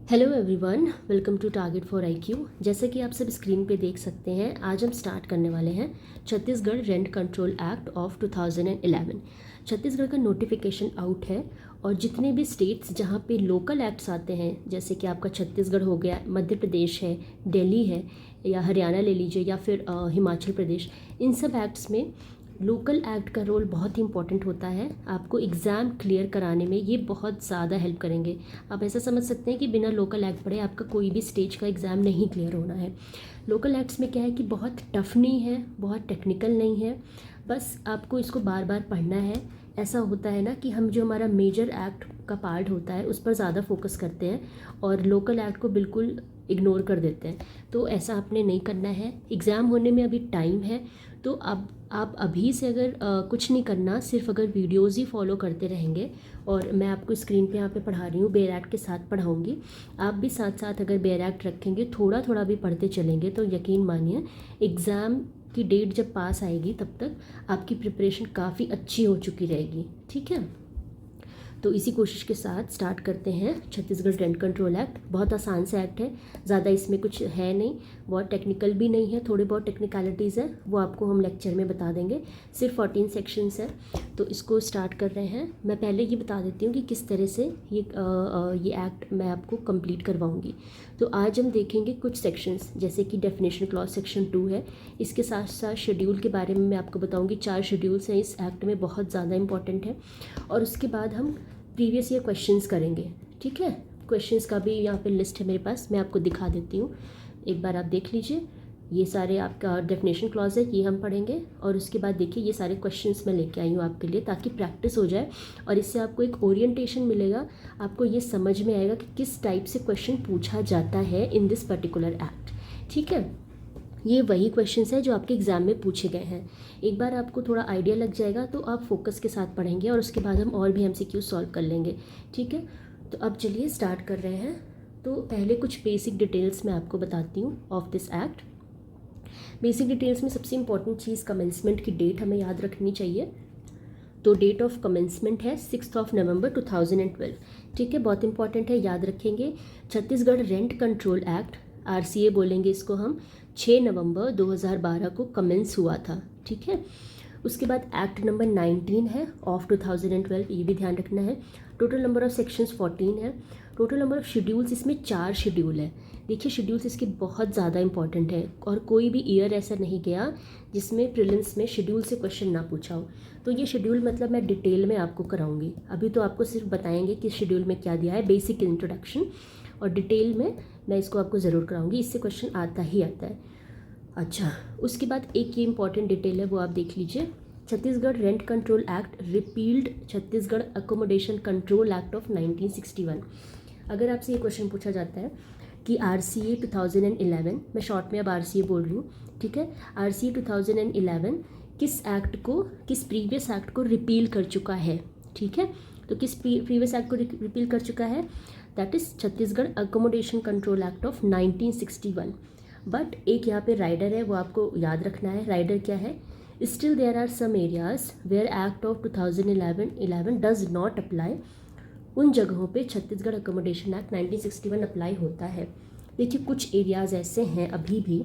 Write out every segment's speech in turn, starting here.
Hello everyone, welcome to target for IQ. जैसे कि आप सब स्क्रीन पे देख सकते हैं, आज हम स्टार्ट करने वाले हैं Chhattisgarh rent control act of 2011। Chhattisgarh का नोटिफिकेशन आउट है और जितने भी स्टेट्स जहाँ पे लोकल एक्ट्स आते हैं, जैसे कि आपका छत्तीसगढ़ हो गया, मध्य प्रदेश है, दिल्ली है, या हरियाणा ले लीजिए, या फिर हिमाचल प्रदेश, इन सब एक्ट्स में लोकल एक्ट का रोल बहुत ही इंपॉर्टेंट होता है। आपको एग्ज़ाम क्लियर कराने में ये बहुत ज़्यादा हेल्प करेंगे। आप ऐसा समझ सकते हैं कि बिना लोकल एक्ट पढ़े आपका कोई भी स्टेज का एग्ज़ाम नहीं क्लियर होना है। लोकल एक्ट्स में क्या है कि बहुत टफ नहीं है, बहुत टेक्निकल नहीं है, बस आपको इसको बार बार पढ़ना है। ऐसा होता है ना कि हम जो हमारा मेजर एक्ट का पार्ट होता है उस पर ज़्यादा फोकस करते हैं और लोकल एक्ट को बिल्कुल इग्नोर कर देते हैं। तो ऐसा आपने नहीं करना है। एग्ज़ाम होने में अभी टाइम है, तो अब आप अभी से अगर कुछ नहीं करना, सिर्फ अगर वीडियोज़ ही फॉलो करते रहेंगे, और मैं आपको स्क्रीन पे यहाँ पे पढ़ा रही हूँ, बेयर एक्ट के साथ पढ़ाऊँगी, आप भी साथ साथ अगर बेयर एक्ट रखेंगे, थोड़ा थोड़ा भी पढ़ते चलेंगे, तो यकीन मानिए एग्ज़ाम की डेट जब पास आएगी तब तक आपकी प्रिपरेशन काफ़ी अच्छी हो चुकी रहेगी। ठीक है, तो इसी कोशिश के साथ स्टार्ट करते हैं छत्तीसगढ़ रेंट कंट्रोल एक्ट। बहुत आसान सा एक्ट है, ज़्यादा इसमें कुछ है नहीं, बहुत टेक्निकल भी नहीं है, थोड़ी बहुत टेक्निकलिटीज़ है, वो आपको हम लेक्चर में बता देंगे। सिर्फ 14 सेक्शंस है, तो इसको स्टार्ट कर रहे हैं। मैं पहले ये बता देती हूँ कि किस तरह से ये एक्ट मैं आपको कंप्लीट करवाऊँगी। तो आज हम देखेंगे कुछ सेक्शंस, जैसे कि डेफिनेशन क्लॉज सेक्शन 2 है। इसके साथ साथ शेड्यूल के बारे में मैं आपको बताऊँगी। 4 शेड्यूल्स हैं इस एक्ट में, बहुत ज़्यादा इंपॉर्टेंट है। और उसके बाद हम प्रीवियस ईयर क्वेश्चंस करेंगे। ठीक है, क्वेश्चंस का भी यहाँ पे लिस्ट है मेरे पास, मैं आपको दिखा देती हूँ, एक बार आप देख लीजिए। ये सारे आपका डेफिनेशन क्लॉज है, ये हम पढ़ेंगे, और उसके बाद देखिए ये सारे क्वेश्चंस मैं लेके आई हूँ आपके लिए, ताकि प्रैक्टिस हो जाए और इससे आपको एक ओरिएंटेशन मिलेगा। आपको ये समझ में आएगा कि किस टाइप से क्वेश्चन पूछा जाता है इन दिस पर्टिकुलर एक्ट। ठीक है, ये वही क्वेश्चंस है जो आपके एग्ज़ाम में पूछे गए हैं। एक बार आपको थोड़ा आइडिया लग जाएगा तो आप फोकस के साथ पढ़ेंगे, और उसके बाद हम और भी एमसीक्यू सॉल्व कर लेंगे। ठीक है, तो अब चलिए स्टार्ट कर रहे हैं। तो पहले कुछ बेसिक डिटेल्स मैं आपको बताती हूँ of this act. Basic details में सबसे इंपॉर्टेंट चीज़ कमेंसमेंट की डेट हमें याद रखनी चाहिए। तो डेट ऑफ कमेंसमेंट है 6 नवंबर 2012। ठीक है, बहुत इंपॉर्टेंट है, याद रखेंगे। Chhattisgarh rent control act, RCA बोलेंगे इसको हम, 6 नवंबर 2012 को कमेंस हुआ था। ठीक है, उसके बाद एक्ट नंबर 19 है ऑफ 2012, ये भी ध्यान रखना है। टोटल नंबर ऑफ सेक्शंस 14 है। टोटल नंबर ऑफ शेड्यूल्स, इसमें 4 शेड्यूल है। देखिए शेड्यूल्स इसके बहुत ज़्यादा इंपॉर्टेंट है, और कोई भी ईयर ऐसा नहीं गया जिसमें प्रीलिम्स में शेड्यूल से क्वेश्चन ना पूछा हो। तो ये शेड्यूल मतलब मैं डिटेल में आपको कराऊंगी, अभी तो आपको सिर्फ बताएंगे कि शेड्यूल में क्या दिया है, बेसिक इंट्रोडक्शन, और डिटेल में मैं इसको आपको ज़रूर कराऊंगी, इससे क्वेश्चन आता ही आता है। अच्छा, उसके बाद एक ये इंपॉर्टेंट डिटेल है, वो आप देख लीजिए। Chhattisgarh rent control act repealed Chhattisgarh accommodation control act of 1961। अगर आपसे ये क्वेश्चन पूछा जाता है कि आरसीए 2011, मैं शॉर्ट में अब आरसीए बोल रही हूँ, ठीक है, आरसीए 2011 किस एक्ट को, किस प्रीवियस एक्ट को रिपील कर चुका है। ठीक है, तो किस प्रीवियस एक्ट को रिपील कर चुका है, that is Chhattisgarh accommodation control act of 1961। But एक यहाँ पे राइडर है, वो आपको याद रखना है। राइडर क्या है, still there are some areas where act of 2011 does not apply. उन जगहों पे छत्तीसगढ़ अकोमोडेशन एक्ट 1961 अप्लाई होता है। देखिए कुछ एरियाज़ ऐसे हैं अभी भी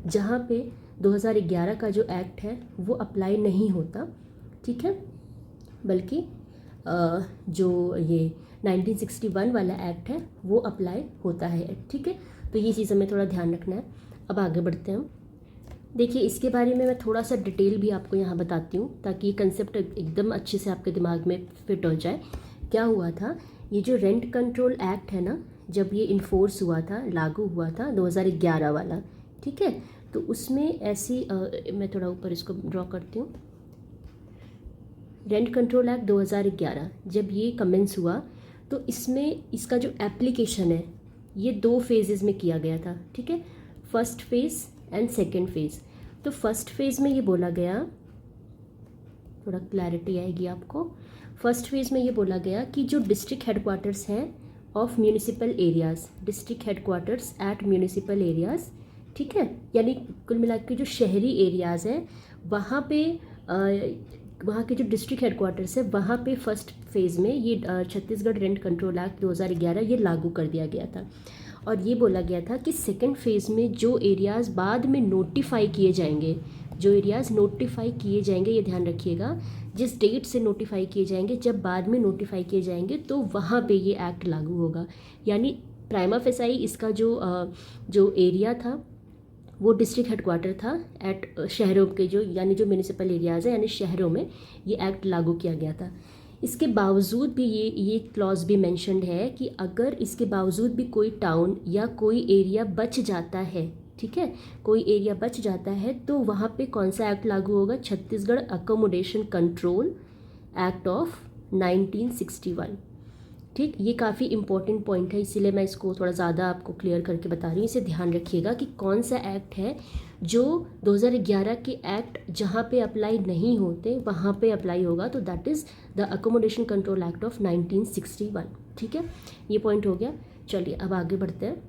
जहाँ पे 2011 का जो एक्ट है वो अप्लाई नहीं होता। ठीक है, बल्कि जो ये 1961 वाला एक्ट है वो अप्लाई होता है। ठीक है, तो ये चीज़ हमें थोड़ा ध्यान रखना है। अब आगे बढ़ते हैं हम। देखिए इसके बारे में मैं थोड़ा सा डिटेल भी आपको यहाँ बताती हूँ, ताकि ये कंसेप्ट एकदम अच्छे से आपके दिमाग में फिट हो जाए। क्या हुआ था, ये जो रेंट कंट्रोल एक्ट है ना, जब ये इन्फोर्स हुआ था, लागू हुआ था 2011 वाला, ठीक है, तो उसमें ऐसी मैं थोड़ा ऊपर इसको ड्रॉ करती हूँ। रेंट कंट्रोल एक्ट 2011 जब ये कमेंस हुआ, तो इसमें इसका जो एप्लीकेशन है ये 2 फेजेज़ में किया गया था। ठीक है, first phase and second phase. तो फर्स्ट फेज़ में ये बोला गया, थोड़ा क्लैरिटी आएगी आपको। फर्स्ट फेज़ में ये बोला गया कि जो डिस्ट्रिक्ट हेडक्वार्टर्स हैं of municipal areas, district headquarters at municipal areas, ठीक है, यानी कुल मिला के जो शहरी एरियाज़ हैं वहाँ पे वहाँ के जो डिस्ट्रिक्ट हेडक्वार्टर्स है वहाँ पे फर्स्ट फेज़ में ये छत्तीसगढ़ रेंट कंट्रोल एक्ट 2011 ये लागू कर दिया गया था। और ये बोला गया था कि सेकेंड फेज़ में जो एरियाज़ बाद में नोटिफाई किए जाएंगे, जो एरियाज़ नोटिफाई किए जाएंगे, ये ध्यान रखिएगा, जिस डेट से नोटिफाई किए जाएंगे, जब बाद में नोटिफाई किए जाएंगे तो वहाँ पे ये एक्ट लागू होगा। यानी प्राइमा फेसाई इसका जो एरिया था वो डिस्ट्रिक्ट हेडक्वार्टर था एट शहरों के यानी जो म्यूनिसिपल एरियाज़ है यानी शहरों में ये एक्ट लागू किया गया था। इसके बावजूद भी ये क्लॉज भी मेंशन्ड है कि अगर इसके बावजूद भी कोई टाउन या कोई एरिया बच जाता है, ठीक है, कोई एरिया बच जाता है तो वहाँ पे कौन सा एक्ट लागू होगा? Chhattisgarh accommodation control act of 1961। ठीक, ये काफ़ी इंपॉर्टेंट पॉइंट है, इसीलिए मैं इसको थोड़ा ज़्यादा आपको क्लियर करके बता रही हूँ। इसे ध्यान रखिएगा कि कौन सा एक्ट है जो 2011 के एक्ट जहाँ पे अप्लाई नहीं होते वहाँ पे अप्लाई होगा, तो that is the accommodation control act of 1961। ठीक है, ये पॉइंट हो गया। चलिए अब आगे बढ़ते हैं।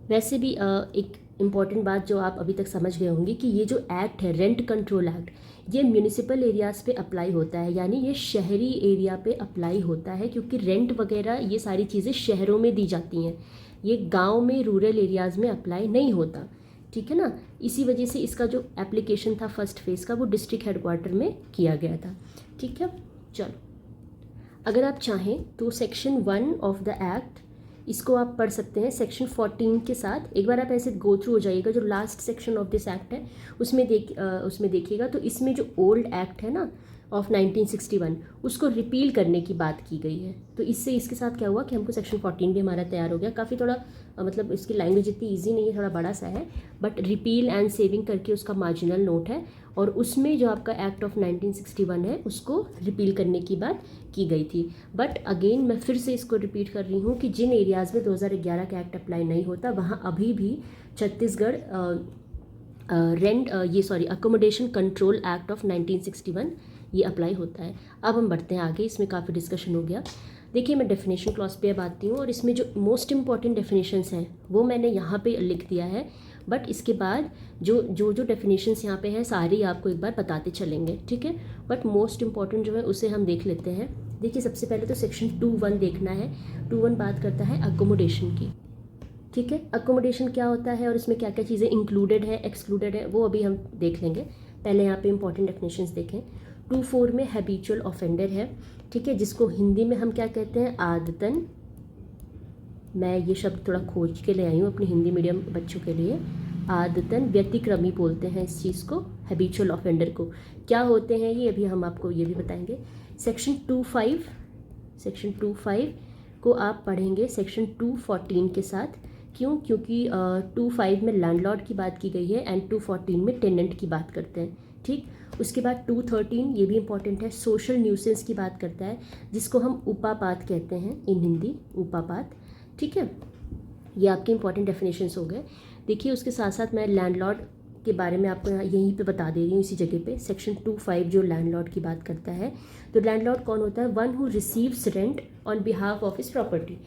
वैसे भी एक इम्पॉर्टेंट बात जो आप अभी तक समझ गए होंगे कि ये जो एक्ट है रेंट कंट्रोल एक्ट, ये म्यूनिसिपल एरियाज़ पे अप्लाई होता है, यानी ये शहरी एरिया पे अप्लाई होता है, क्योंकि रेंट वगैरह ये सारी चीज़ें शहरों में दी जाती हैं, ये गांव में रूरल एरियाज़ में अप्लाई नहीं होता। ठीक है ना, इसी वजह से इसका जो एप्लीकेशन था फर्स्ट फेज़ का वो डिस्ट्रिक्ट हेडक्वार्टर में किया गया था। ठीक है, चलो अगर आप चाहें तो सेक्शन 1 ऑफ द एक्ट इसको आप पढ़ सकते हैं सेक्शन 14 के साथ। एक बार आप ऐसे गो थ्रू हो जाइएगा, जो last section of this act है उसमें देखिएगा तो इसमें जो ओल्ड एक्ट है ना ऑफ 1961 उसको रिपील करने की बात की गई है। तो इससे इसके साथ क्या हुआ कि हमको सेक्शन 14 भी हमारा तैयार हो गया। काफ़ी थोड़ा मतलब इसकी लैंग्वेज इतनी ईजी नहीं है, थोड़ा बड़ा सा है, बट रिपील एंड सेविंग करके उसका मार्जिनल नोट है, और उसमें जो आपका एक्ट ऑफ 1961 है उसको रिपील करने की बात की गई थी। बट अगेन मैं फिर से इसको रिपीट कर रही हूँ कि जिन एरियाज़ में 2011 का एक्ट अप्लाई नहीं होता वहाँ अभी भी Chhattisgarh accommodation control act of 1961 ये अप्लाई होता है। अब हम बढ़ते हैं आगे, इसमें काफ़ी डिस्कशन हो गया। देखिए मैं डेफिनेशन क्लॉज पे अब आती हूँ, और इसमें जो मोस्ट इंपॉर्टेंट डेफिनेशंस हैं वो मैंने यहाँ पे लिख दिया है, बट इसके बाद जो डेफिनेशंस यहाँ पे हैं सारे आपको एक बार बताते चलेंगे। ठीक है, बट मोस्ट इंपॉर्टेंट जो है उसे हम देख लेते हैं। देखिए सबसे पहले तो सेक्शन 2(1) देखना है। 2(1) बात करता है अकोमोडेशन की। ठीक है, अकोमोडेशन क्या होता है और इसमें क्या क्या चीज़ें इंक्लूडेड है, एक्सक्लूडेड है, वो अभी हम देख लेंगे। पहले यहाँ पे इंपॉर्टेंट डेफिनेशंस देखें। 2(4) में हैबिचुअल ऑफेंडर है, ठीक है, जिसको हिंदी में हम क्या कहते हैं? आदतन। मैं ये शब्द थोड़ा खोज के ले आई हूँ अपनी हिंदी मीडियम बच्चों के लिए। आदतन व्यतिक्रमी बोलते हैं इस चीज़ को, हैबिचुअल ऑफेंडर को। क्या होते हैं ये अभी हम आपको ये भी बताएंगे। सेक्शन 2(5) को आप पढ़ेंगे सेक्शन 2(14) के साथ। क्यों? क्योंकि 2(5) में लैंडलॉर्ड की बात की गई है एंड 2(14) में टेनेंट की बात करते हैं। ठीक, उसके बाद 2(13) ये भी इंपॉर्टेंट है, सोशल न्यूसेंस की बात करता है, जिसको हम उपापात कहते हैं इन हिंदी, उपापात। ठीक है, ये आपके इंपॉर्टेंट डेफिनेशंस हो गए। देखिए उसके साथ साथ मैं लैंडलॉर्ड के बारे में आपको यहीं पे बता दे रही हूँ इसी जगह पे। सेक्शन 2(5) जो लैंडलॉर्ड की बात करता है, तो लैंडलॉर्ड कौन होता है? One who receives rent on behalf of his property.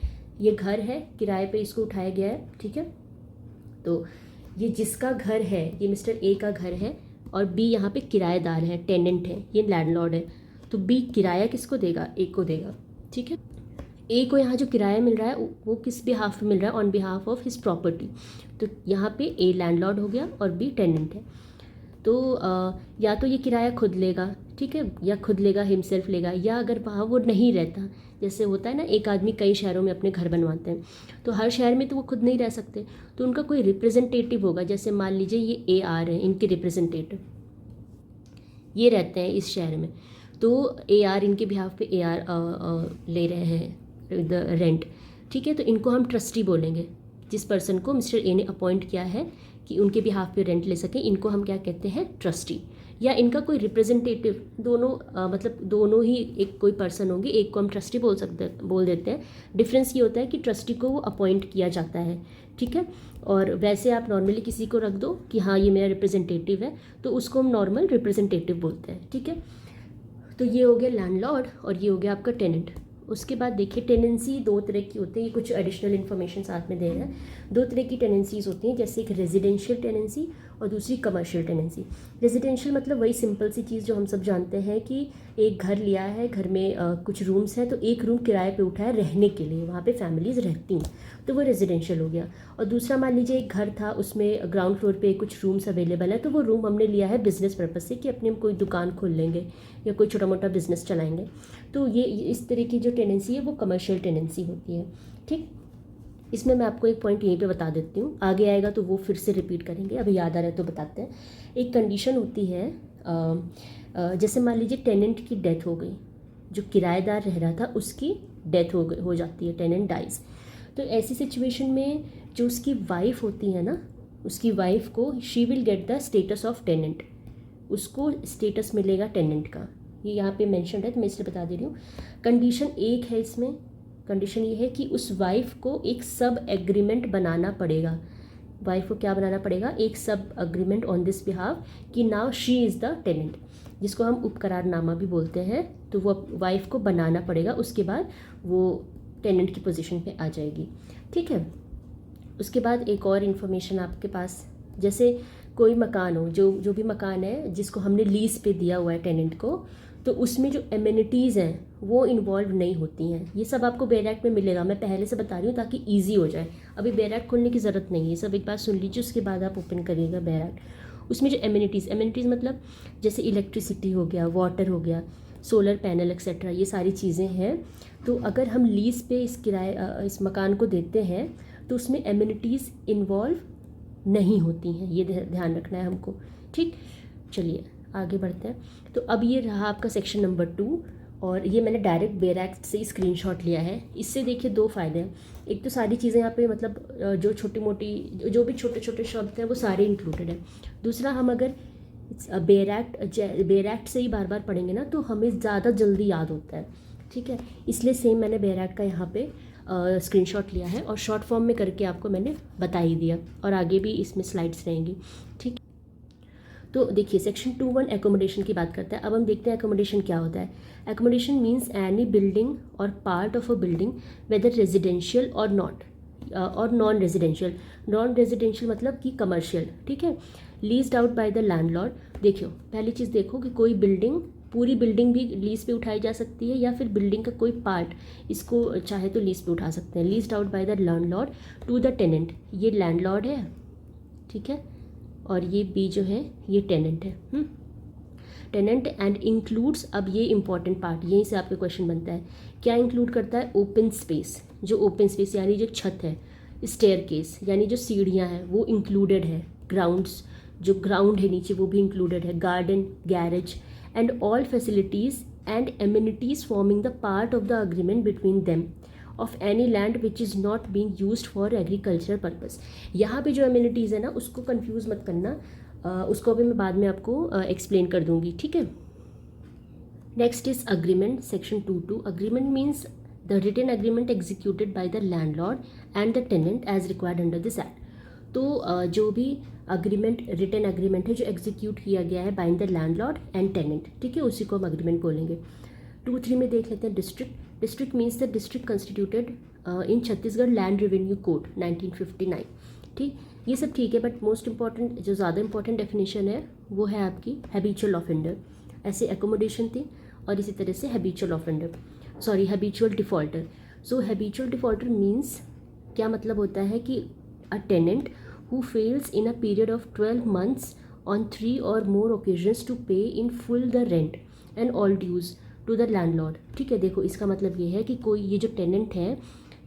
ये घर है, किराए पे इसको उठाया गया है, ठीक है, तो ये जिसका घर है, ये मिस्टर ए का घर है और बी यहाँ पे किराएदार है, टेनेंट है, ये लैंडलॉर्ड है, तो बी किराया किसको देगा? ए को देगा। ठीक है, ए को यहाँ जो किराया मिल रहा है वो किस बिहाफ पे मिल रहा है? On behalf of his property. तो यहाँ पे ए लैंडलॉर्ड हो गया और बी टेनेंट है। तो या तो ये किराया खुद लेगा, ठीक है, या खुद लेगा, हिमसेल्फ लेगा, या अगर वहाँ वो नहीं रहता, जैसे होता है ना एक आदमी कई शहरों में अपने घर बनवाते हैं, तो हर शहर में तो वो खुद नहीं रह सकते, तो उनका कोई रिप्रेजेंटेटिव होगा। जैसे मान लीजिए ये ए आर है, इनके रिप्रेजेंटेटिव ये रहते हैं इस शहर में, तो ए आर इनके बिहाफ पे ए आर ले रहे हैं द रेंट। ठीक है, तो इनको हम ट्रस्टी बोलेंगे, जिस पर्सन को मिस्टर ए ने अपॉइंट किया है कि उनके बिहाफ पे रेंट ले सकें, इनको हम क्या कहते हैं? ट्रस्टी, या इनका कोई रिप्रेजेंटेटिव। दोनों मतलब दोनों ही एक कोई पर्सन होंगे, एक को हम ट्रस्टी बोल देते हैं। डिफरेंस ये होता है कि ट्रस्टी को वो अपॉइंट किया जाता है, ठीक है, और वैसे आप नॉर्मली किसी को रख दो कि हाँ ये मेरा रिप्रेजेंटेटिव है, तो उसको हम नॉर्मल रिप्रेजेंटेटिव बोलते हैं। ठीक है, तो ये हो गया लैंडलॉर्ड और ये हो गया आपका टेनेंट। उसके बाद देखिए टेनेंसी 2 तरह की होती है, ये कुछ एडिशनल इन्फॉर्मेशन साथ में दे रहे हैं। 2 तरह की टेनेंसीज होती हैं, जैसे एक रेजिडेंशियल टेनेंसी और दूसरी कमर्शियल टेनेंसी। रेजिडेंशियल मतलब वही सिंपल सी चीज़ जो हम सब जानते हैं कि एक घर लिया है, घर में कुछ रूम्स हैं, तो एक रूम किराए पे उठा है रहने के लिए, वहाँ पे फैमिलीज़ रहती हैं, तो वो रेजिडेंशियल हो गया। और दूसरा मान लीजिए एक घर था, उसमें ग्राउंड फ्लोर पे कुछ रूम्स अवेलेबल है, तो वो रूम हमने लिया है बिज़नेस पर्पज़ से कि अपने कोई दुकान खोल लेंगे या कोई छोटा मोटा बिजनेस चलाएंगे, तो ये इस तरह की जो टेनेंसी है वो कमर्शियल टेनेंसी होती है। ठीक, इसमें मैं आपको एक पॉइंट यहीं पे बता देती हूँ, आगे आएगा तो वो फिर से रिपीट करेंगे, अभी याद आ रहा है तो बताते हैं। एक कंडीशन होती है, जैसे मान लीजिए टेनेंट की डेथ हो गई, जो किराएदार रह रहा था उसकी डेथ हो जाती है, टेनेंट डाइज। तो ऐसी सिचुएशन में जो उसकी वाइफ होती है ना, उसकी वाइफ को she will get the status of tenant, उसको स्टेटस मिलेगा टेनेंट का। ये यहाँ पे मेंशन है तो मैं इसलिए बता दे रही हूँ। कंडीशन एक है इसमें, कंडीशन ये है कि उस वाइफ को एक सब एग्रीमेंट बनाना पड़ेगा। वाइफ को क्या बनाना पड़ेगा? एक sub agreement on this behalf कि now she is the tenant, जिसको हम उपकरारनामा भी बोलते हैं, तो वो वाइफ को बनाना पड़ेगा, उसके बाद वो टेनेंट की पोजीशन पे आ जाएगी। ठीक है, उसके बाद एक और इन्फॉर्मेशन आपके पास, जैसे कोई मकान हो, जो भी मकान है जिसको हमने लीज पे दिया हुआ है टेनेंट को, तो उसमें जो एमिनिटीज़ हैं वो इन्वॉल्व नहीं होती हैं। ये सब आपको बेयर एक्ट में मिलेगा, मैं पहले से बता रही हूँ ताकि ईजी हो जाए। अभी बेयर एक्ट खोलने की ज़रूरत नहीं है, सब एक बार सुन लीजिए, उसके बाद आप ओपन करिएगा बेयर एक्ट। उसमें जो एमिनिटीज़ मतलब जैसे इलेक्ट्रिसिटी हो गया, वाटर हो गया, सोलर पैनल एक्सेट्रा, ये सारी चीज़ें हैं। तो अगर हम लीज पे इस मकान को देते हैं तो उसमें एमिनिटीज़ इन्वॉल्व नहीं होती हैं, ये ध्यान रखना है हमको। ठीक, चलिए आगे बढ़ते हैं। तो अब ये रहा आपका सेक्शन नंबर 2, और ये मैंने डायरेक्ट बेयर एक्ट से ही स्क्रीनशॉट लिया है। इससे देखिए 2 फ़ायदे हैं, एक तो सारी चीज़ें यहाँ पे मतलब जो छोटी मोटी जो भी छोटे छोटे शब्द हैं वो सारे इंक्लूडेड हैं। दूसरा, हम अगर बेयर एक्ट से ही बार बार पढ़ेंगे ना तो हमें ज़्यादा जल्दी याद होता है। ठीक है, इसलिए सेम मैंने बेयर एक्ट का यहाँ पे स्क्रीनशॉट लिया है और शॉर्ट फॉर्म में करके आपको मैंने बता ही दिया, और आगे भी इसमें स्लाइड्स रहेंगी। ठीक, तो देखिए सेक्शन 2(1) एकोमोडेशन की बात करता है। अब हम देखते हैं एकोमोडेशन क्या होता है। एकोमोडेशन मीन्स एनी बिल्डिंग और part of a building whether residential और नॉट और नॉन रेजिडेंशियल। नॉन रेजिडेंशियल मतलब कि कमर्शियल, ठीक है, leased out by the landlord. देखियो, पहली चीज़ देखो कि कोई बिल्डिंग, पूरी बिल्डिंग भी लीज पे उठाई जा सकती है या फिर बिल्डिंग का कोई पार्ट, इसको चाहे तो लीज पे उठा सकते हैं। Leased out by the landlord to the tenant, ये लैंडलॉर्ड है, ठीक है, और ये बी जो है ये टेनेंट है। टेनेंट एंड इंक्लूड्स, अब ये इंपॉर्टेंट पार्ट, यहीं से आपके क्वेश्चन बनता है, क्या इंक्लूड करता है? ओपन स्पेस, जो ओपन स्पेस यानी जो छत है, स्टेयरकेस यानी जो सीढ़ियाँ हैं वो इंक्लूडेड है, ग्राउंड्स, जो ग्राउंड है नीचे वो भी इंक्लूडेड है, garden, garage and all facilities and amenities forming the part of the agreement between them of any land which is not being used for agricultural purpose। यहाँ पे जो amenities है ना उसको confuse मत करना, उसको अभी मैं बाद में आपको explain कर दूँगी, ठीक है। Next is agreement, section 2(2). Agreement means the written agreement executed by the landlord and the tenant as required under this act। तो जो भी अग्रीमेंट, रिटन अग्रीमेंट है जो एग्जीक्यूट किया गया है by the landlord and tenant, ठीक है, उसी को हम अग्रीमेंट बोलेंगे। 2(3) में देख लेते हैं district. District means the district constituted in Chhattisgarh land revenue code 1959। ठीक, ये सब ठीक है, बट मोस्ट इंपॉर्टेंट, जो ज़्यादा इंपॉर्टेंट डेफिनेशन है वो है आपकी हैबिचुअल ऑफेंडर। ऐसे एकोमोडेशन थी और इसी तरह से habitual offender, sorry habitual defaulter. So habitual defaulter means क्या मतलब होता है कि a tenant who fails in a period of 12 months on 3 or more occasions to pay in full the rent and all dues to the landlord। ठीक है, देखो इसका मतलब ये है कि कोई ये जो टेनेंट है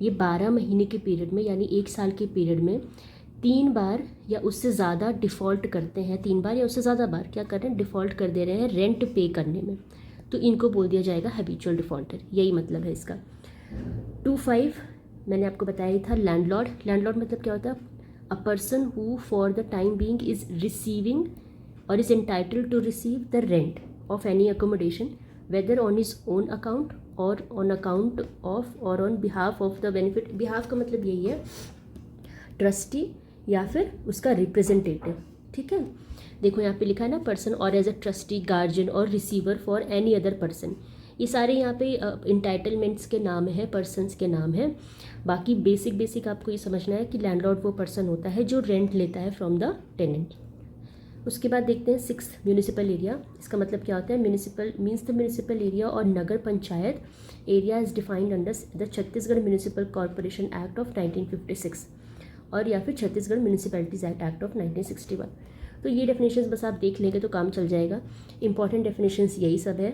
ये 12 महीने के पीरियड में यानी 1 साल के पीरियड में 3 बार या उससे ज़्यादा डिफ़ॉल्ट करते हैं, 3 बार या उससे ज़्यादा बार क्या कर रहे हैं? डिफ़ॉल्ट कर दे रहे हैं रेंट पे करने में, तो इनको बोल दिया जाएगा हैबिचुअल डिफ़ॉल्टर, यही मतलब है इसका। 2(5) मैंने आपको बताया ही था, लैंडलॉर्ड। लैंडलॉर्ड मतलब क्या होता है? A person who for the time being is receiving or is entitled to receive the rent of any accommodation whether on his own account or on account of or on behalf of the benefit. Behalf का मतलब यही है trustee या फिर उसका representative, ठीक है। देखो यहाँ पे लिखा है ना, पर्सन और एज अ ट्रस्टी, गार्जियन और receiver for any other person. ये सारे यहाँ पे इंटाइटलमेंट्स के नाम है, पर्सन्स के नाम है। बाकी बेसिक आपको ये समझना है कि लैंडलॉर्ड वो पर्सन होता है जो रेंट लेता है फ्रॉम द टेनेंट। उसके बाद देखते हैं 6 म्यूनिसिपल एरिया। इसका मतलब क्या होता है? Municipal means the municipal area or nagar panchayat area is defined under the Chhattisgarh municipal corporation act of 1956 or या फिर छत्तीसगढ़ म्यूनिसिपैलिटीज़ एक्ट ऑफ 1961। तो ये डेफिनेशंस बस आप देख लेंगे तो काम चल जाएगा। इंपॉर्टेंट डेफिनेशंस यही सब है।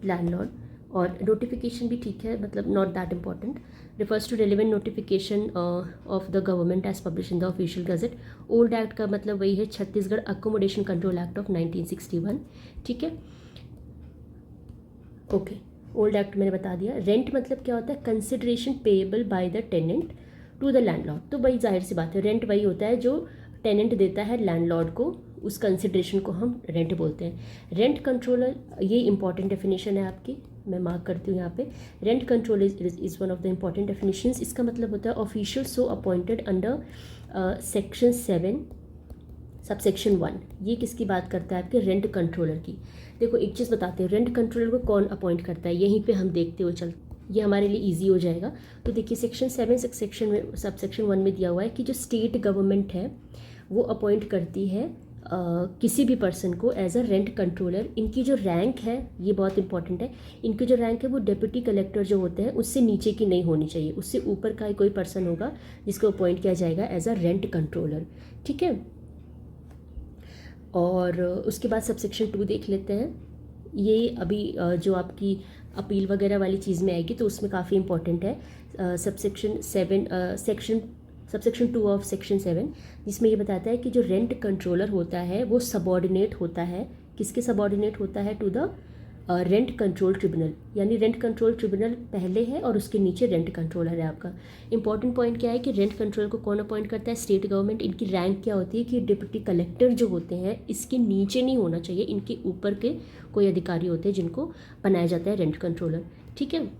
लैंडलॉर्ड और नोटिफिकेशन भी ठीक है, मतलब not that important. Refers to relevant notification of the government as publish in the official gazette. Old act का मतलब वही है, Chhattisgarh accommodation control act of 1961। ठीक है, ओके। ओल्ड एक्ट मैंने बता दिया। रेंट मतलब क्या होता है? Consideration payable by the tenant to the landlord. तो वही जाहिर सी बात है, रेंट वही होता है जो टेनेंट देता है लैंडलॉर्ड को, उस कंसिडरेशन को हम रेंट बोलते हैं। रेंट कंट्रोलर, ये इंपॉर्टेंट डेफिनेशन है आपकी, मैं मार्क करती हूँ यहाँ पे। Rent control is one of the important definitions. इसका मतलब होता है official so appointed under section 7 subsection 1। ये किसकी बात करता है? आपके रेंट कंट्रोलर की। देखो एक चीज़ बताते हैं, रेंट कंट्रोलर को कौन अपॉइंट करता है, यहीं पे हम देखते हुए चल, ये हमारे लिए इजी हो जाएगा। तो देखिए सेक्शन 7 सबसेक्शन 1 में दिया हुआ है कि जो स्टेट गवर्नमेंट है वो अपॉइंट करती है किसी भी पर्सन को एज अ रेंट कंट्रोलर। इनकी जो रैंक है ये बहुत इंपॉर्टेंट है, इनकी जो रैंक है वो डिप्टी कलेक्टर जो होते हैं उससे नीचे की नहीं होनी चाहिए, उससे ऊपर का ही कोई पर्सन होगा जिसको अपॉइंट किया जाएगा एज अ रेंट कंट्रोलर। ठीक है, और उसके बाद सबसेक्शन 2 देख लेते हैं। ये अभी जो आपकी अपील वगैरह वाली चीज़ में आएगी तो उसमें काफ़ी इंपॉर्टेंट है। सबसेक्शन 2 ऑफ सेक्शन 7, जिसमें ये बताता है कि जो रेंट कंट्रोलर होता है वो सबॉर्डिनेट होता है, किसके सबॉर्डिनेट होता है? To the rent control tribunal. यानी रेंट कंट्रोल ट्रिब्यूनल पहले है और उसके नीचे रेंट कंट्रोलर है आपका। इंपॉर्टेंट पॉइंट क्या है कि रेंट कंट्रोलर को कौन अपॉइंट करता है? State government. इनकी रैंक क्या होती है कि डिप्टी कलेक्टर जो होते हैं इसके नीचे नहीं होना चाहिए, इनके ऊपर के कोई अधिकारी होते हैं जिनको बनाया जाता है रेंट कंट्रोलर। ठीक है,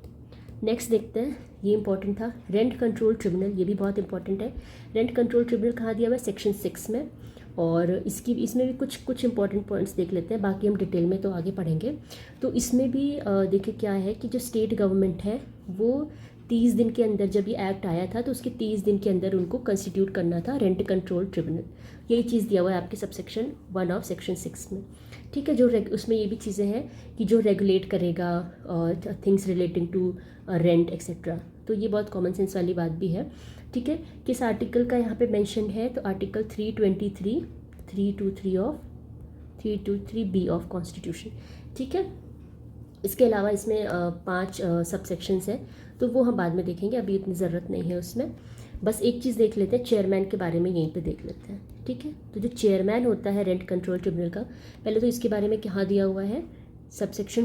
नेक्स्ट देखते हैं, ये इंपॉर्टेंट था, रेंट कंट्रोल ट्रिब्यूनल। ये भी बहुत इंपॉर्टेंट है। रेंट कंट्रोल ट्रिब्यूनल कहाँ दिया हुआ है? सेक्शन 6 में। और इसमें भी कुछ इंपॉर्टेंट पॉइंट्स देख लेते हैं, बाकी हम डिटेल में तो आगे पढ़ेंगे। तो इसमें भी देखिए क्या है कि जो स्टेट गवर्नमेंट है वो 30 दिन के अंदर, जब ये एक्ट आया था तो उसके 30 दिन के अंदर उनको कंस्टिट्यूट करना था रेंट कंट्रोल ट्रिब्यूनल। यही चीज़ दिया हुआ है आपके सबसेक्शन 1 ऑफ सेक्शन 6 में। ठीक है, जो उसमें ये भी चीज़ें हैं कि जो रेगुलेट करेगा things relating to rent etcetera. तो ये बहुत कॉमन सेंस वाली बात भी है। ठीक है, किस आर्टिकल का यहाँ पे मेंशन है? तो आर्टिकल 323 बी ऑफ कॉन्स्टिट्यूशन। ठीक है, इसके अलावा इसमें 5 सबसेक्शंस हैं तो वो हम बाद में देखेंगे, अभी इतनी ज़रूरत नहीं है उसमें। बस एक चीज़ देख लेते हैं, चेयरमैन के बारे में यहीं पे देख लेते हैं। ठीक है, तो जो चेयरमैन होता है रेंट कंट्रोल ट्रिब्यूनल का, पहले तो इसके बारे में कहाँ दिया हुआ है? सबसेक्शन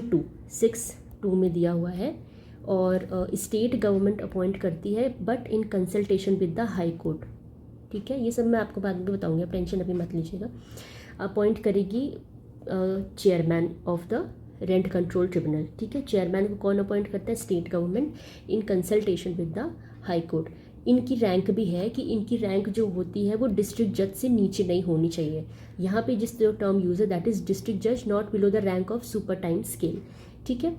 6(2) में दिया हुआ है। और स्टेट गवर्नमेंट अपॉइंट करती है but in consultation with the high court. ठीक है, ये सब मैं आपको बाद में बताऊंगी, आप टेंशन अभी मत लीजिएगा। अपॉइंट करेगी chairman of the rent control tribunal. ठीक है, चेयरमैन को कौन अपॉइंट करता है? State government in consultation with the high court. इनकी रैंक भी है कि इनकी रैंक जो होती है वो डिस्ट्रिक्ट जज से नीचे नहीं होनी चाहिए। यहाँ पे जिस टर्म यूज है दैट इज़ डिस्ट्रिक्ट जज not below the rank of super time scale. ठीक है,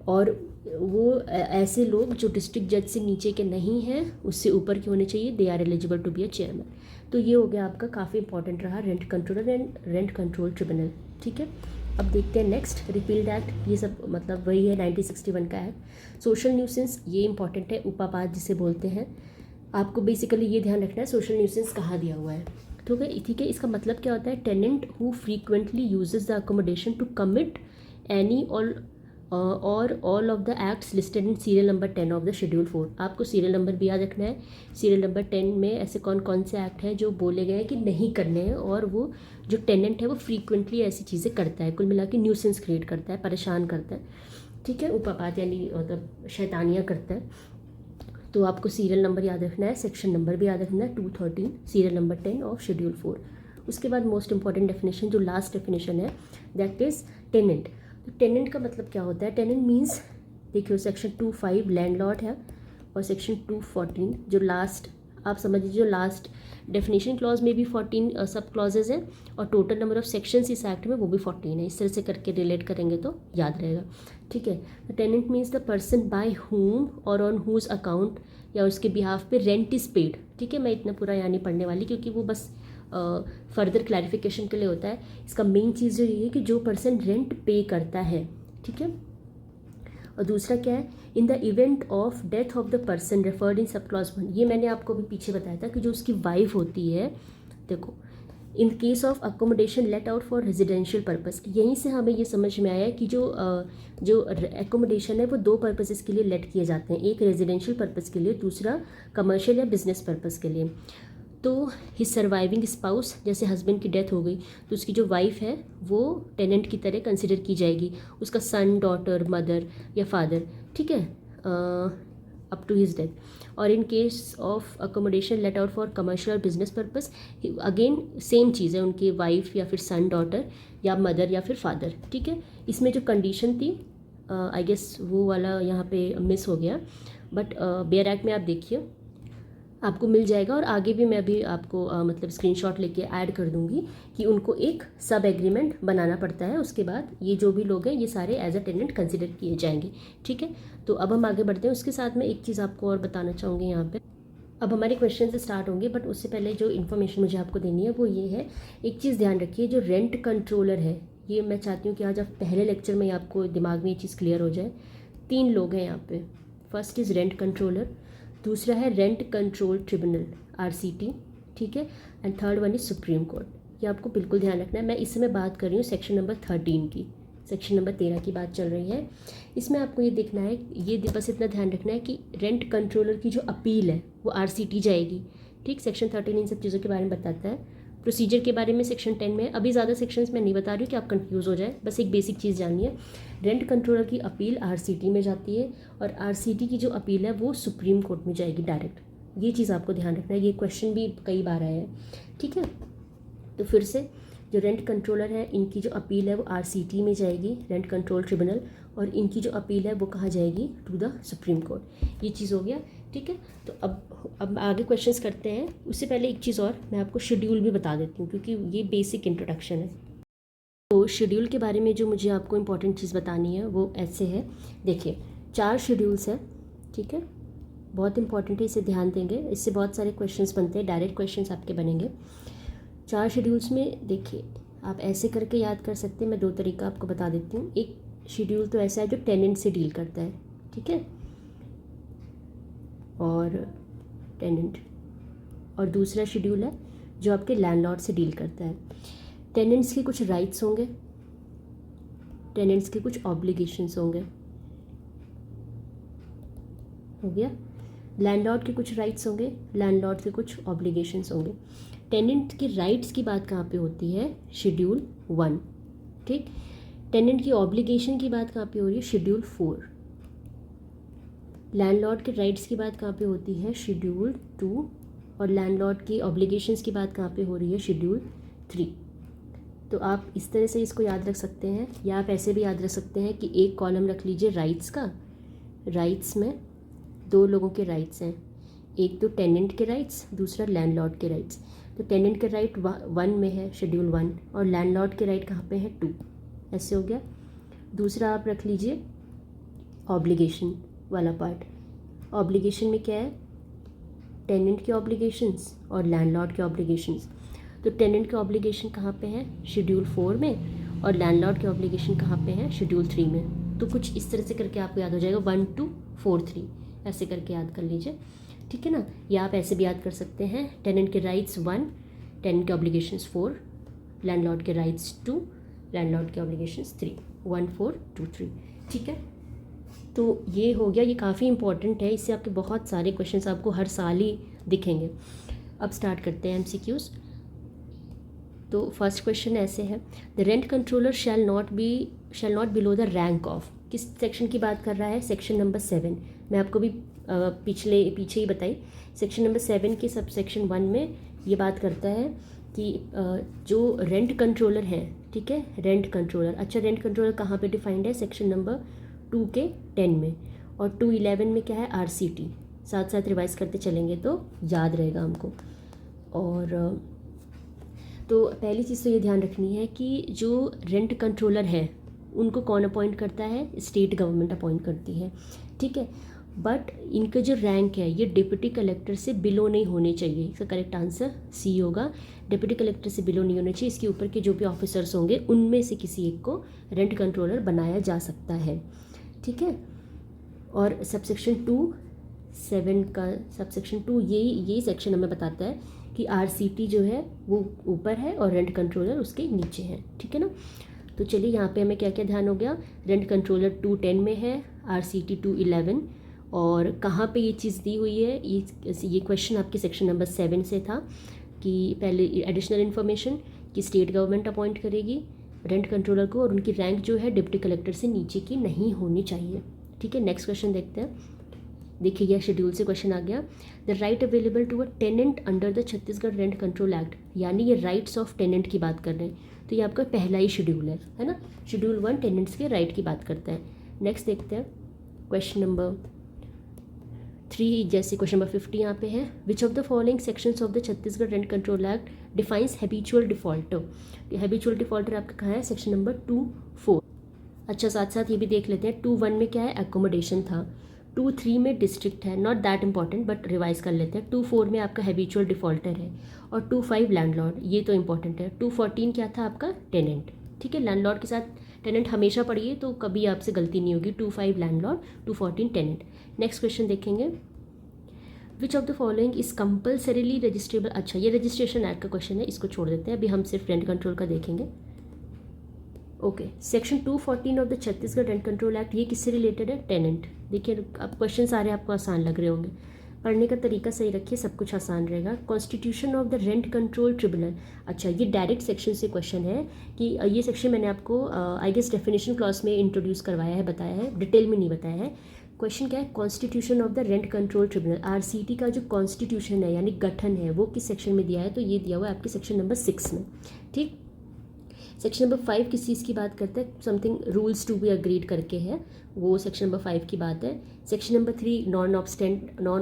और वो ऐसे लोग जो डिस्ट्रिक्ट जज से नीचे के नहीं हैं उससे ऊपर के होने चाहिए, they are eligible to be a chairman. तो ये हो गया आपका, काफ़ी इंपॉर्टेंट रहा rent controller and rent control tribunal. ठीक है, अब देखते हैं नेक्स्ट रिपील्ड एक्ट। ये सब मतलब वही है 1961 का एक्ट। सोशल न्यूसेंस, ये इंपॉर्टेंट है, उपापाद जिसे बोलते हैं। आपको बेसिकली ये ध्यान रखना है सोशल न्यूसेंस कहाँ दिया हुआ है। ठीक है, इसका मतलब क्या होता है? Tenant who frequently uses the accommodation to commit any or all of the acts listed in serial number 10 of the schedule 4। आपको सीरियल नंबर भी याद रखना है। सीरियल नंबर 10 में ऐसे कौन कौन से एक्ट हैं जो बोले गए हैं कि नहीं करने हैं, और वो जो टेनेंट है वो फ्रीक्वेंटली ऐसी चीज़ें करता है, कुल मिला के न्यूसेंस क्रिएट करता है, परेशान करता है। ठीक है, उपापात यानी मतलब शैतानियाँ करता है। तो आपको सीरियल नंबर याद रखना है, सेक्शन नंबर भी याद रखना है, 213 सीरियल नंबर 10 ऑफ शेड्यूल 4। उसके बाद मोस्ट इंपॉर्टेंट डेफिनेशन, जो लास्ट डेफिनेशन है, दैट इज़ टेनेंट। तो टेनेंट का मतलब क्या होता है? टेनेंट मीन्स, देखिए सेक्शन 2(5) लैंडलॉर्ड है, और सेक्शन 214 जो लास्ट, आप समझ लीजिए जो लास्ट डेफिनेशन क्लॉज में भी 14 सब क्लॉजेज हैं, और टोटल नंबर ऑफ सेक्शंस इस एक्ट में वो भी 14 है। इस तरह से करके रिलेट करेंगे तो याद रहेगा। ठीक है, तो tenant means the person by whom और ऑन हुज अकाउंट या उसके बिहाफ पे रेंट इज़ पेड। ठीक है, मैं इतना पूरा यहाँ नहीं पढ़ने वाली क्योंकि वो बस फर्दर क्लैरिफिकेशन के लिए होता है। इसका मेन चीज़ जो ये है कि जो पर्सन रेंट पे करता है, ठीक है। और दूसरा क्या है, in the event of death of the person referred in sub clause 1, ये मैंने आपको अभी पीछे बताया था कि जो उसकी वाइफ होती है, देखो, इन case of accommodation let out for residential purpose, यहीं से हमें ये समझ में आया कि जो एकोमोडेशन है वो दो पर्पसेस के लिए लेट किए जाते हैं, एक रेजिडेंशियल पर्पस के लिए, दूसरा कमर्शियल या बिजनेस पर्पस के लिए। तो हिज सर्वाइविंग स्पाउस, जैसे हस्बैंड की डेथ हो गई तो उसकी जो वाइफ है वो टेनेंट की तरह कंसिडर की जाएगी, उसका सन, डॉटर, मदर या फादर, ठीक है, अप टू हिज डेथ। और in case of accommodation let out for commercial business purpose, again same चीज़ है, उनकी वाइफ या फिर सन, डॉटर या मदर या फिर फादर, ठीक है। इसमें जो कंडीशन थी आई गेस वो वाला यहाँ पे मिस हो गया, बट बेयर एक्ट में आप देखिए आपको मिल जाएगा। और आगे भी मैं अभी आपको मतलब स्क्रीनशॉट लेके ऐड कर दूंगी कि उनको एक सब एग्रीमेंट बनाना पड़ता है, उसके बाद ये जो भी लोग हैं ये सारे एज अ टेनेंट कंसिडर किए जाएंगे, ठीक है। तो अब हम आगे बढ़ते हैं। उसके साथ में एक चीज़ आपको और बताना चाहूँगी यहाँ पे, अब हमारे क्वेश्चन से स्टार्ट होंगे, बट उससे पहले जो इन्फॉर्मेशन मुझे आपको देनी है वो ये है, एक चीज़ ध्यान रखिए, जो रेंट कंट्रोलर है, ये मैं चाहती हूँ कि आज आप पहले लेक्चर में आपको दिमाग में ये चीज़ क्लियर हो जाए। 3 लोग हैं यहाँ पे, फर्स्ट इज़ रेंट कंट्रोलर, दूसरा है रेंट कंट्रोल ट्रिब्यूनल RCT, ठीक है, and third one is supreme court. ये आपको बिल्कुल ध्यान रखना है। मैं इस समय बात कर रही हूँ सेक्शन नंबर 13 की, सेक्शन नंबर 13 की बात चल रही है। इसमें आपको ये देखना है, ये बस इतना ध्यान रखना है कि रेंट कंट्रोलर की जो अपील है वो RCT जाएगी, ठीक। सेक्शन 13 इन सब चीज़ों के बारे में बताता है। प्रोसीजर के बारे में सेक्शन 10 में, अभी ज़्यादा सेक्शंस मैं नहीं बता रही हूँ कि आप कंफ्यूज हो जाए, बस एक बेसिक चीज़ जानिए, रेंट कंट्रोलर की अपील RCT में जाती है और RCT की जो अपील है वो सुप्रीम कोर्ट में जाएगी डायरेक्ट। ये चीज़ आपको ध्यान रखना है, ये क्वेश्चन भी कई बार आया है, ठीक है। तो फिर से जो रेंट कंट्रोलर है इनकी जो अपील है वो RCT में जाएगी, रेंट कंट्रोल ट्रिब्यूनल, और इनकी जो अपील है वो कहाँ जाएगी, टू द सुप्रीम कोर्ट। ये चीज़ हो गया, ठीक है। तो अब आगे क्वेश्चंस करते हैं। उससे पहले एक चीज़ और मैं आपको शेड्यूल भी बता देती हूँ क्योंकि ये बेसिक इंट्रोडक्शन है। तो शेड्यूल के बारे में जो मुझे आपको इम्पॉर्टेंट चीज़ बतानी है वो ऐसे है, देखिए 4 शेड्यूल्स हैं, ठीक है, बहुत इंपॉर्टेंट है, इसे ध्यान देंगे, इससे बहुत सारे क्वेश्चंस बनते हैं, डायरेक्ट क्वेश्चंस आपके बनेंगे। 4 शेड्यूल्स में देखिए आप ऐसे करके याद कर सकते हैं, मैं 2 तरीका आपको बता देती हूँ। एक शेड्यूल तो ऐसा है जो टेनेंट से डील करता है, ठीक है, और टेनेंट, और दूसरा शेड्यूल है जो आपके लैंडलॉर्ड से डील करता है। टेनेंट्स के कुछ राइट्स होंगे, टेनेंट्स के कुछ ऑब्लिगेशंस होंगे, हो गया। लैंडलॉर्ड के कुछ राइट्स होंगे, लैंडलॉर्ड के कुछ ऑब्लिगेशंस होंगे। टेनेंट की राइट्स की बात कहाँ पे होती है, शेड्यूल 1, ठीक। टेनेंट की ऑब्लिगेशन की बात कहाँ पे हो रही है, शेड्यूल 4। लैंडलॉर्ड के राइट्स की बात कहाँ पे होती है, शेड्यूल 2, और लैंडलॉर्ड की ऑब्लिगेशंस की बात कहाँ पे हो रही है, शेड्यूल 3। तो आप इस तरह से इसको याद रख सकते हैं, या आप ऐसे भी याद रख सकते हैं कि एक कॉलम रख लीजिए राइट्स का, राइट्स में 2 लोगों के राइट्स हैं, एक तो टेनेंट के राइट्स, दूसरा लैंडलॉर्ड के राइट्स। तो टेनेंट के राइट 1 में है, शेड्यूल 1, और लैंडलॉर्ड के राइट कहाँ पे है, 2, ऐसे हो गया। दूसरा आप रख लीजिए ऑब्लिगेशन वाला पार्ट। ऑब्लिगेशन में क्या है, टेनेंट के ऑब्लिगेशंस और लैंडलॉर्ड के ऑब्लिगेशंस। तो टेनेंट के ऑब्लिगेशन कहाँ पे है, शेड्यूल 4 में, और लैंडलॉर्ड के ऑब्लिगेशन कहाँ पे है, शेड्यूल 3 में। तो कुछ इस तरह से करके आपको याद हो जाएगा, 1 2 4 3, ऐसे करके याद कर लीजिए, ठीक है ना। या आप ऐसे भी याद कर सकते हैं, टेनेंट के राइट्स 1, टेनेंट के ऑब्लिगेशंस 4, लैंडलॉर्ड के राइट्स 2, लैंडलॉर्ड के ऑब्लिगेशंस 3, 1 4 2 3, ठीक है। तो ये हो गया, ये काफ़ी इंपॉर्टेंट है, इससे आपके बहुत सारे क्वेश्चंस आपको हर साल ही दिखेंगे। अब स्टार्ट करते हैं MCQs। तो फर्स्ट क्वेश्चन ऐसे है, the rent controller shall not below the rank of, किस सेक्शन की बात कर रहा है, सेक्शन नंबर 7। मैं आपको भी पीछे ही बताई, सेक्शन नंबर 7 के सब सेक्शन 1 में ये बात करता है कि जो रेंट कंट्रोलर है, ठीक है, रेंट कंट्रोलर, अच्छा रेंट कंट्रोलर कहाँ पे डिफाइंड है, सेक्शन नंबर 2 के 10 में, और 211 में क्या है, RCT। साथ साथ रिवाइज करते चलेंगे तो याद रहेगा हमको। और तो पहली चीज़ तो ये ध्यान रखनी है कि जो रेंट कंट्रोलर है उनको कौन अपॉइंट करता है, स्टेट गवर्नमेंट अपॉइंट करती है, ठीक है। बट इनका जो रैंक है ये डिप्टी कलेक्टर से बिलो नहीं होने चाहिए। इसका करेक्ट आंसर सी होगा, डिप्टी कलेक्टर से बिलो नहीं होने चाहिए। इसके ऊपर के जो भी ऑफिसर्स होंगे उनमें से किसी एक को रेंट कंट्रोलर बनाया जा सकता है, ठीक है। और सबसेक्शन 2(7) का सबसेक्शन 2 यही सेक्शन हमें बताता है कि RCT जो है वो ऊपर है और रेंट कंट्रोलर उसके नीचे है, ठीक है ना। तो चलिए यहाँ पे हमें क्या क्या ध्यान हो गया, रेंट कंट्रोलर 2(10) में है, RCT 2(11), और कहाँ पे ये चीज़ दी हुई है, ये क्वेश्चन आपके सेक्शन नंबर 7 से था कि पहले एडिशनल इन्फॉर्मेशन कि स्टेट गवर्नमेंट अपॉइंट करेगी रेंट कंट्रोलर को और उनकी रैंक जो है डिप्टी कलेक्टर से नीचे की नहीं होनी चाहिए, ठीक है। नेक्स्ट क्वेश्चन देखते हैं। देखिए यह शेड्यूल से क्वेश्चन आ गया, the right available to a tenant under the Chhattisgarh rent control act, यानी ये राइट्स ऑफ टेनेंट की बात कर रहे हैं। तो ये आपका पहला ही शेड्यूल है ना। शेड्यूल 1 टेनेंट्स के राइट की बात करता है। नेक्स्ट देखते हैं क्वेश्चन नंबर 3, जैसे क्वेश्चन नंबर 50 यहाँ पे है, विच of the following sections of the Chhattisgarh rent control act defines habitual defaulter. Habitual defaulter आपका कहाँ है, सेक्शन नंबर 2(4). अच्छा साथ साथ ये भी देख लेते हैं, 2(1) में क्या है, एकोमोडेशन था, 2(3) में डिस्ट्रिक्ट है, not that important but revise कर लेते हैं, 2(4) में आपका हैबिचुअल डिफॉल्टर है, और 2(5) लैंडलॉर्ड, ये तो इंपॉर्टेंट है। 2(14) क्या था आपका, टेनेंट, ठीक है। लैंडलॉर्ड के साथ टेनेंट हमेशा पढ़िए तो कभी आपसे गलती नहीं होगी। 2(5) लैंडलॉर्ड, 2(14) टेनेंट। नेक्स्ट क्वेश्चन देखेंगे, विच of the following is compulsorily registrable. अच्छा ये रजिस्ट्रेशन एक्ट का क्वेश्चन है, इसको छोड़ देते हैं, अभी हम सिर्फ रेंट कंट्रोल का देखेंगे। Okay, section 214 of the Chhattisgarh rent control act, ये किससे रिलेटेड है, टेनेंट। देखिए अब क्वेश्चन सारे आपको आसान लग रहे होंगे, पढ़ने का तरीका सही रखिए, सब कुछ आसान रहेगा। Constitution of the rent control tribunal, अच्छा ये डायरेक्ट सेक्शन से क्वेश्चन है कि ये सेक्शन मैंने आपको आई गेस डेफिनेशन क्लॉज में इंट्रोड्यूस करवाया है, बताया है, डिटेल में नहीं बताया है। क्वेश्चन क्या है, constitution of the rent control tribunal, RCT का जो कॉन्स्टिट्यूशन है यानी गठन है वो किस सेक्शन में दिया है, तो ये दिया हुआ है आपके सेक्शन नंबर 6 में, ठीक। सेक्शन नंबर 5 किस चीज़ की बात करता है, something rules to be agreed करके है, वो सेक्शन नंबर 5 की बात है। Section number 3 non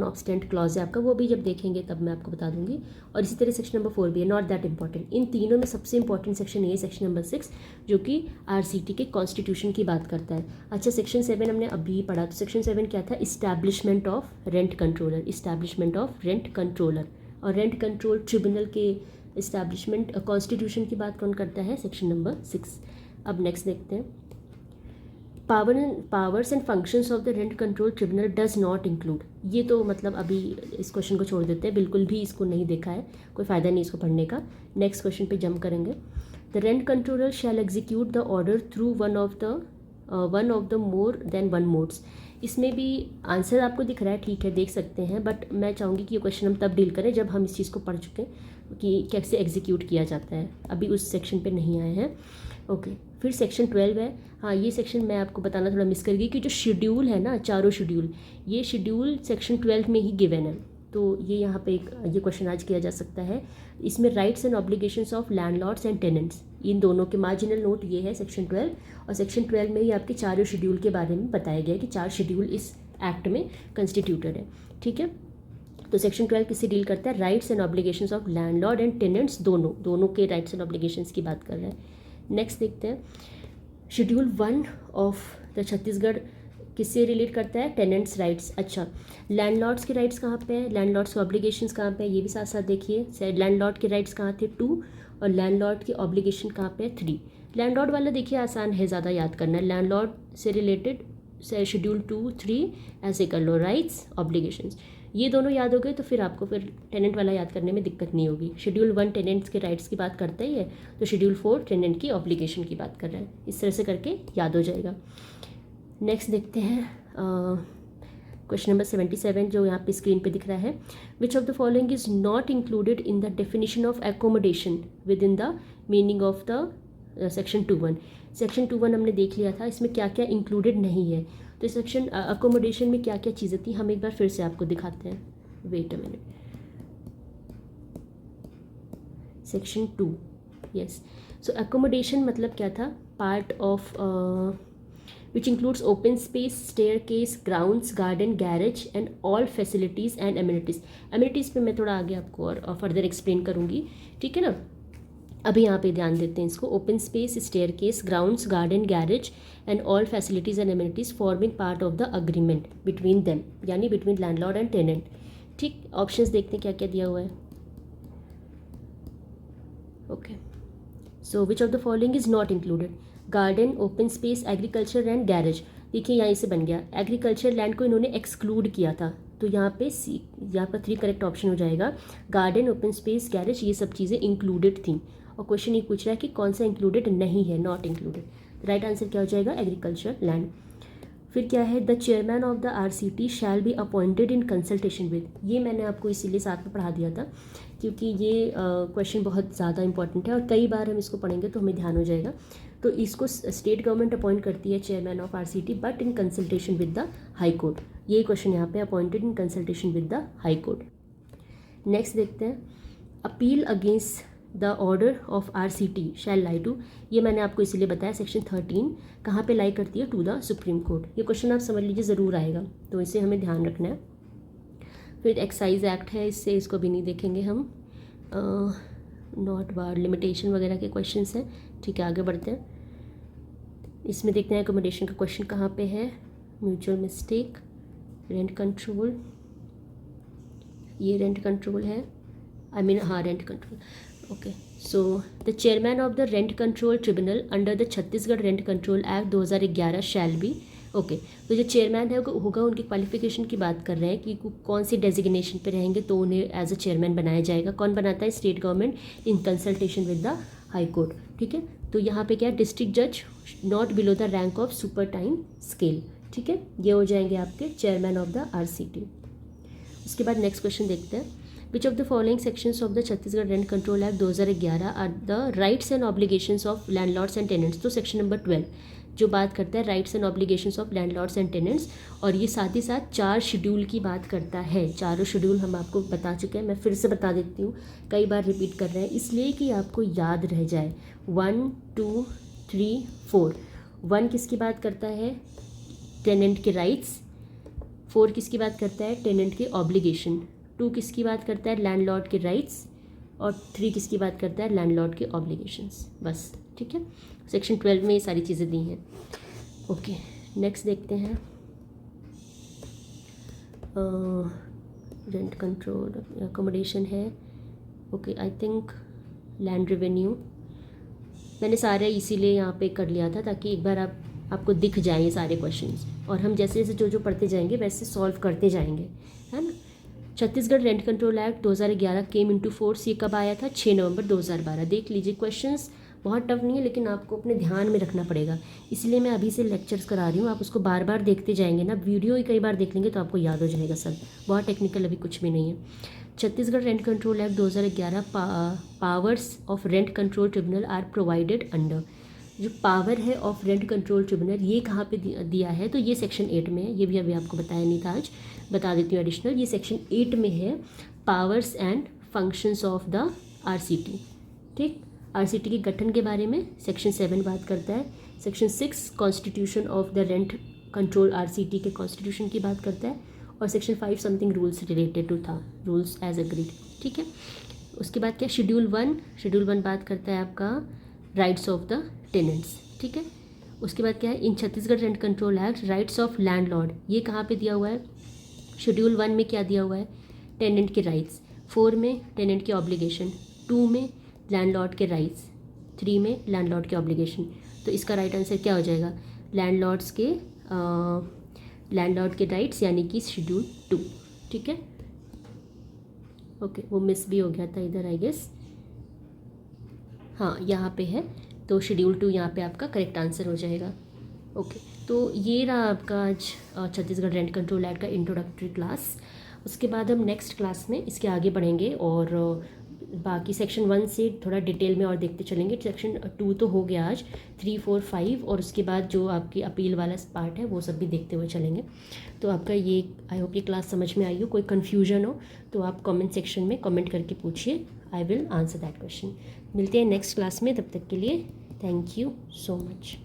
obstante clause है आपका, वो भी जब देखेंगे तब मैं आपको बता दूंगी। और इसी तरह सेक्शन नंबर 4 भी है, नॉट दैट इंपॉर्टेंट। इन तीनों में सबसे इंपॉर्टेंट सेक्शन ये है सेक्शन नंबर 6 जो कि RCT के कॉन्स्टिट्यूशन की बात करता है। अच्छा सेक्शन 7 हमने अभी पढ़ा, तो सेक्शन 7 क्या था, establishment of rent controller, establishment of rent controller, और रेंट कंट्रोल ट्रिब्यूनल के इस्टेब्लिशमेंट कॉन्स्टिट्यूशन की बात कौन करता है, सेक्शन नंबर 6। अब नेक्स्ट देखते हैं, powers and functions of the rent control tribunal does not include, ये तो मतलब अभी इस क्वेश्चन को छोड़ देते हैं, बिल्कुल भी इसको नहीं देखा है, कोई फ़ायदा नहीं इसको पढ़ने का। नेक्स्ट क्वेश्चन पे जंप करेंगे, the rent controller shall execute the order through one of the more than one modes. इसमें भी आंसर आपको दिख रहा है, ठीक है देख सकते हैं, बट मैं चाहूँगी कि ये क्वेश्चन हम तब डील करें जब हम इस चीज़ को पढ़ चुके हैं कि कैसे एग्जीक्यूट किया जाता है, अभी उस सेक्शन पे नहीं आए हैं। ओके, फिर सेक्शन 12 है, हाँ ये सेक्शन मैं आपको बताना थोड़ा मिस कर गई कि जो शेड्यूल है ना, चारों शेड्यूल, ये शेड्यूल सेक्शन 12 में ही गिवन है, तो ये यहाँ पे ये क्वेश्चन आज किया जा सकता है। इसमें rights and obligations of landlords and tenants, इन दोनों के मार्जिनल नोट ये है सेक्शन 12, और सेक्शन 12 में ही आपके चारों शेड्यूल के बारे में बताया गया है कि 4 शेड्यूल इस एक्ट में कंस्टिट्यूटेड है, ठीक है। तो सेक्शन 12 किससे डील करता है, rights and obligations of landlord and tenants, दोनों के राइट्स एंड ऑब्लिगेशंस की बात कर रहा है। नेक्स्ट देखते हैं, शेड्यूल 1 ऑफ द छत्तीसगढ़ किससे रिलेट करता है, टेनेंट्स राइट्स। अच्छा लैंडलॉर्ड्स के राइट्स कहाँ पे हैं, लैंडलॉर्ड्स के ऑब्लिगेशंस कहाँ पे है, ये भी साथ साथ देखिए। लैंडलॉर्ड के राइट्स कहाँ थे, 2, और लैंडलॉर्ड की ऑब्लिगेशन कहाँ पे है, 3। लैंडलॉर्ड वाला देखिए आसान है ज़्यादा याद करना, लैंडलॉर्ड से रिलेटेड शेड्यूल 2, 3 ऐसे कर लो, राइट्स ऑब्लिगेशंस, ये दोनों याद हो गए तो फिर आपको फिर टेनेंट वाला याद करने में दिक्कत नहीं होगी। शेड्यूल 1 टेनेंट्स के राइट्स की बात करता ही है, तो शेड्यूल 4 टेनेंट की ऑब्लिगेशन की बात कर रहा है, इस तरह से करके याद हो जाएगा। नेक्स्ट देखते हैं क्वेश्चन नंबर 77 जो यहाँ पे स्क्रीन पे दिख रहा है, विच of the following is not included in the definition of accommodation with in the meaning of the section 2(1). Section 2(1) हमने देख लिया था, इसमें क्या क्या इंक्लूडेड नहीं है, तो सेक्शन अकोमोडेशन में क्या क्या चीज़ें थी हम एक बार फिर से आपको दिखाते हैं, wait a minute. Section 2, yes, so accommodation मतलब क्या था, part of which includes open space, staircase, grounds, garden, garage and all facilities and amenities। amenities पे मैं थोड़ा आगे आपको और फर्दर एक्सप्लेन करूँगी, ठीक है ना। अभी यहाँ पे ध्यान देते हैं इसको। Open space, staircase, grounds, garden, garage and all facilities and amenities forming part of the agreement between them, यानी बिटवीन लैंडलॉर्ड एंड टेनेंट। ठीक, ऑप्शंस देखते हैं क्या क्या दिया हुआ है। Okay, so which of the following is not included? Garden, open space, agriculture and garage. देखिए यहाँ से बन गया, एग्रीकल्चर लैंड को इन्होंने एक्सक्लूड किया था, तो यहाँ पे सी, यहाँ पर 3 करेक्ट ऑप्शन हो जाएगा। गार्डन, ओपन स्पेस, गैरेज, ये सब चीज़ें इंक्लूडेड थी, और क्वेश्चन ये पूछ रहा है कि कौन सा इंक्लूडेड नहीं है, नॉट इंक्लूडेड। राइट आंसर क्या हो जाएगा? Agriculture land. फिर क्या है? The chairman of the RCT shall be appointed in consultation with. ये मैंने आपको इसीलिए साथ में पढ़ा दिया था, क्योंकि ये क्वेश्चन बहुत ज़्यादा इंपॉर्टेंट है और कई बार हम इसको पढ़ेंगे तो हमें ध्यान हो जाएगा। तो इसको स्टेट गवर्नमेंट अपॉइंट करती है chairman of RCT, but in consultation with the high court. यही क्वेश्चन यहाँ पे, appointed in consultation with the high court. Next देखते हैं, appeal against the order of RCT shall lie to. ये मैंने आपको इसीलिए बताया, सेक्शन 13 कहाँ पे लाई करती है? To the supreme court. ये क्वेश्चन आप समझ लीजिए ज़रूर आएगा, तो इसे हमें ध्यान रखना है। फिर एक्साइज एक्ट है, इससे इसको भी नहीं देखेंगे हम। नॉट बार लिमिटेशन वगैरह के क्वेश्चंस हैं। ठीक है, आगे बढ़ते हैं। इसमें देखते हैं एकोमोडेशन का क्वेश्चन कहाँ पे है। म्यूचुअल मिस्टेक, रेंट कंट्रोल, ये रेंट कंट्रोल है, हाँ rent control. Okay, so the chairman of the rent control tribunal under the Chhattisgarh rent control act 2011 shall be. Okay, तो जो चेयरमैन है होगा, उनकी क्वालिफिकेशन की बात कर रहे हैं कि कौन सी डेजिग्नेशन पे रहेंगे तो उन्हें एज अ चेयरमैन बनाया जाएगा। कौन बनाता है? State government in consultation with the high court. ठीक है, तो यहाँ पे क्या है? डिस्ट्रिक्ट जज not below the rank of super time scale. ठीक है, ये हो जाएंगे आपके चेयरमैन ऑफ द RCT। उसके बाद नेक्स्ट क्वेश्चन देखते हैं, which of the following sections of the Chhattisgarh rent control act 2011 are the rights and obligations of landlords and tenants. तो सेक्शन नंबर 12 जो बात करता है rights and obligations of landlords and tenants, और ये साथ ही साथ 4 शेड्यूल की बात करता है। चारों शेड्यूल हम आपको बता चुके हैं, मैं फिर से बता देती हूँ, कई बार रिपीट कर रहे हैं इसलिए कि आपको याद रह जाए। 1, 2, 3, 4। 1 किसकी बात करता है? टेनेंट के राइट्स। 4 किसकी बात करता है? टेनेंट के ऑब्लिगेशन। 2 किसकी बात करता है? लैंडलॉर्ड के राइट्स। और 3 किसकी बात करता है? लैंडलॉर्ड के ऑब्लिगेशंस। बस, ठीक है, सेक्शन 12 में ये सारी चीज़ें दी हैं। ओके, नेक्स्ट देखते हैं, रेंट कंट्रोल, अकोमोडेशन है। Okay, I think land revenue मैंने सारे इसीलिए यहाँ पे कर लिया था ताकि एक बार आपको दिख जाए ये सारे क्वेश्चंस, और हम जैसे जैसे जो पढ़ते जाएंगे वैसे सॉल्व करते जाएंगे, है ना। Chhattisgarh rent control act 2011 came into force, ये कब आया था? 6 नवंबर 2012। देख लीजिए, क्वेश्चंस बहुत टफ नहीं है लेकिन आपको अपने ध्यान में रखना पड़ेगा, इसलिए मैं अभी से लेक्चर्स करा रही हूँ। आप उसको बार बार देखते जाएंगे ना, वीडियो ही कई बार देख लेंगे तो आपको याद हो जाएगा सब, बहुत टेक्निकल अभी कुछ भी नहीं है। Chhattisgarh rent control act 2011 powers of rent control tribunal are provided under. जो पावर है ऑफ रेंट कंट्रोल ट्रिब्यूनल ये कहाँ पे दिया है? तो ये सेक्शन 8 में है, ये भी अभी आपको बताया नहीं था, आज बता देती हूँ एडिशनल। ये सेक्शन 8 में है, powers and functions of the RCT। ठीक, RCT के गठन के बारे में सेक्शन 7 बात करता है। Section 6 constitution of the rent control RCT के कॉन्स्टिट्यूशन की बात करता है, और section 5 something rules related to था, रूल्स एज अग्रीड। ठीक है, उसके बाद क्या? शेड्यूल 1 बात करता है आपका राइट्स ऑफ द टेनेंट्स। ठीक है, उसके बाद क्या है? In Chhattisgarh rent control act rights of landlord, ये कहाँ पे दिया हुआ है? शेड्यूल 1 में क्या दिया हुआ है? टेनेंट के राइट्स। 4 में टेनेंट के ऑब्लिगेशन। 2 में लैंडलॉर्ड के राइट्स। 3 में लैंडलॉर्ड के ऑब्लिगेशन। तो इसका राइट आंसर क्या हो जाएगा? लैंडलॉर्ड के राइट्स यानी कि शेड्यूल 2। ठीक है, ओके, वो मिस भी हो गया था इधर आई गेस, हाँ यहाँ पे है, तो शेड्यूल 2 यहाँ पे आपका करेक्ट आंसर हो जाएगा। ओके, तो ये रहा आपका आज छत्तीसगढ़ रेंट कंट्रोल एक्ट का इंट्रोडक्टरी क्लास। उसके बाद हम नेक्स्ट क्लास में इसके आगे बढ़ेंगे और बाकी सेक्शन 1 से थोड़ा डिटेल में और देखते चलेंगे। सेक्शन 2 तो हो गया आज, 3, 4, 5 और उसके बाद जो आपकी अपील वाला पार्ट है वो सब भी देखते हुए चलेंगे। तो आपका ये आई होप ये क्लास समझ में आई हो। कोई कन्फ्यूजन हो तो आप कमेंट सेक्शन में कमेंट करके पूछिए, I will answer that question. मिलते हैं नेक्स्ट क्लास में, तब तक के लिए थैंक यू सो मच।